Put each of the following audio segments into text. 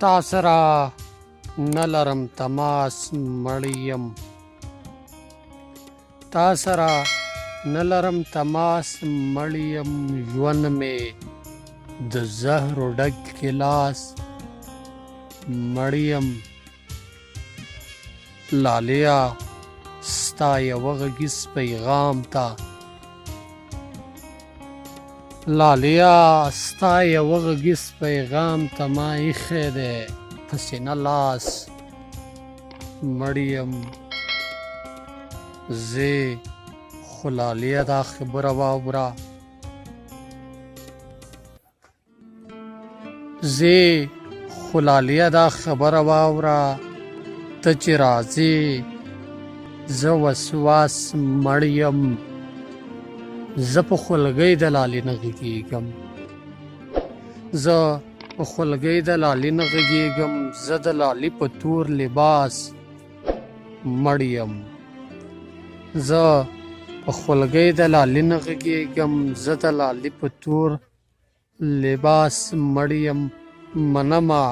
تا سره نه لرم تماس مړیم تا سره نه لرم تماس مړیم ژوند مې د زهرو ډک ګیلاس مړیم لالیا ستا یوه غږیز پیغام ته لالیا ستا یوه غږیز پیغام ته ما ایښی دی په سینه لاس مړیم زه خو لالیا دا خبره واوره ته چې راځې زه وسواس مړیم زه په خولګۍ د لالې نه غږېږم زه د لالې په تور لباس مړیم منمه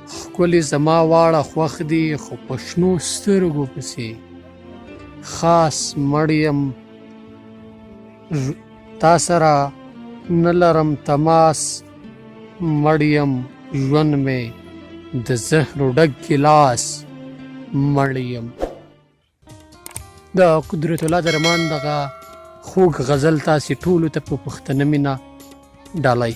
ښکلې زما واړه خوښ دي خو په شنو سترګو پسې خاص مړیم تا سره نه لرم تماس مړیم ژوند مې د زهرو ډک ګیلاس مړیم د قدرت الله درمان دغه خوږ غزل تاسې ټولو ته په پښتنه مینه ډالۍ